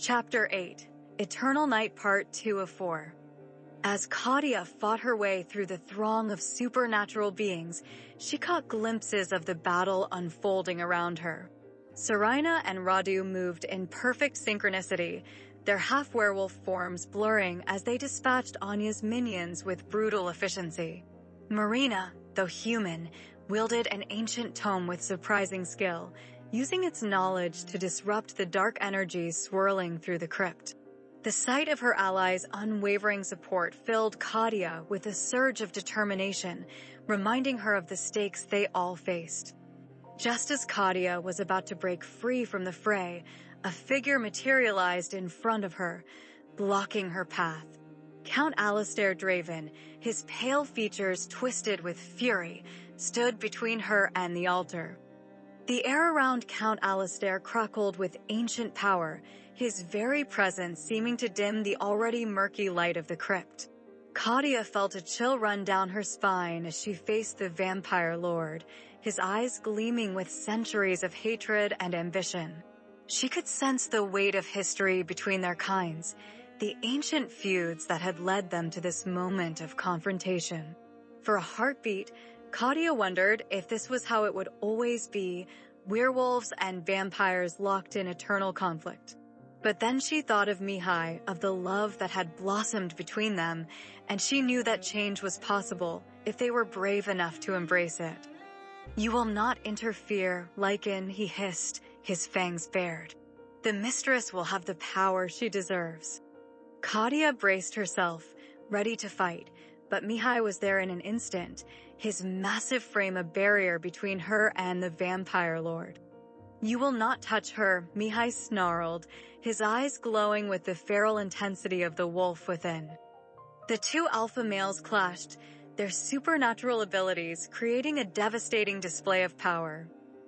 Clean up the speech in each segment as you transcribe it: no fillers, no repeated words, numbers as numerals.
Chapter 8, Eternal Night Part 2 of 4. As Katya fought her way through the throng of supernatural beings, she caught glimpses of the battle unfolding around her. Serena and Radu moved in perfect synchronicity, their half-werewolf forms blurring as they dispatched Anya's minions with brutal efficiency. Marina, though human, wielded an ancient tome with surprising skill, using its knowledge to disrupt the dark energies swirling through the crypt. The sight of her allies' unwavering support filled Katya with a surge of determination, reminding her of the stakes they all faced. Just as Katya was about to break free from the fray, a figure materialized in front of her, blocking her path. Count Alistair Draven, his pale features twisted with fury, stood between her and the altar. The air around Count Alistair crackled with ancient power, his very presence seeming to dim the already murky light of the crypt. Katya felt a chill run down her spine as she faced the vampire lord, his eyes gleaming with centuries of hatred and ambition. She could sense the weight of history between their kinds, the ancient feuds that had led them to this moment of confrontation. For a heartbeat, Katya wondered if this was how it would always be, werewolves and vampires locked in eternal conflict. But then she thought of Mihai, of the love that had blossomed between them, and she knew that change was possible if they were brave enough to embrace it. "You will not interfere, lycan," he hissed, his fangs bared. "The mistress will have the power she deserves." Katya braced herself, ready to fight, but Mihai was there in an instant, his massive frame a barrier between her and the vampire lord. "You will not touch her," Mihai snarled, his eyes glowing with the feral intensity of the wolf within. The two alpha males clashed, their supernatural abilities creating a devastating display of power.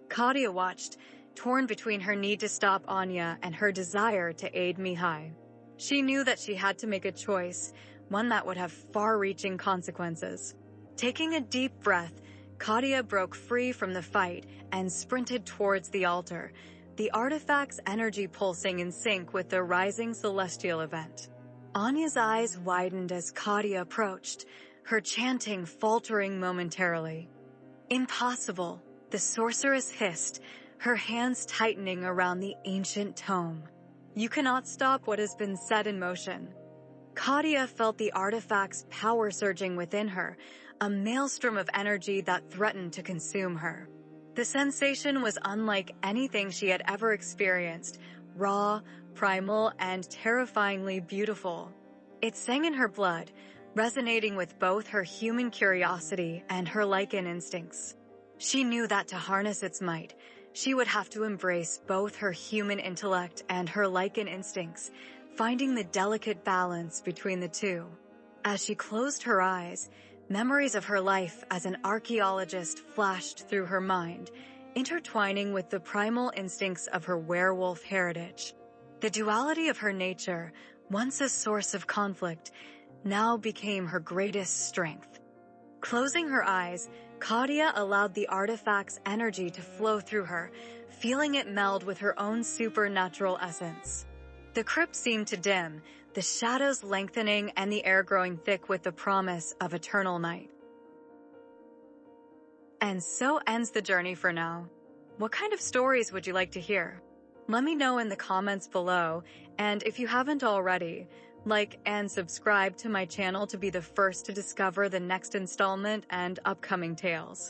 Katya watched, torn between her need to stop Anya and her desire to aid Mihai. She knew that she had to make a choice, one that would have far-reaching consequences. Taking a deep breath, Katya broke free from the fight and sprinted towards the altar, the artifact's energy pulsing in sync with the rising celestial event. Anya's eyes widened as Katya approached, her chanting faltering momentarily. "Impossible," the sorceress hissed, her hands tightening around the ancient tome. "You cannot stop what has been set in motion." Katya felt the artifact's power surging within her, a maelstrom of energy that threatened to consume her. The sensation was unlike anything she had ever experienced, raw, primal, and terrifyingly beautiful. It sang in her blood, resonating with both her human curiosity and her lycan instincts. She knew that to harness its might, she would have to embrace both her human intellect and her lycan instincts, finding the delicate balance between the two. As she closed her eyes, memories of her life as an archaeologist flashed through her mind, intertwining with the primal instincts of her werewolf heritage. The duality of her nature, once a source of conflict, now became her greatest strength. Closing her eyes, Katya allowed the artifact's energy to flow through her, feeling it meld with her own supernatural essence. The crypt seemed to dim, the shadows lengthening and the air growing thick with the promise of eternal night. And so ends the journey for now. What kind of stories would you like to hear? Let me know in the comments below, and if you haven't already, like and subscribe to my channel to be the first to discover the next installment and upcoming tales.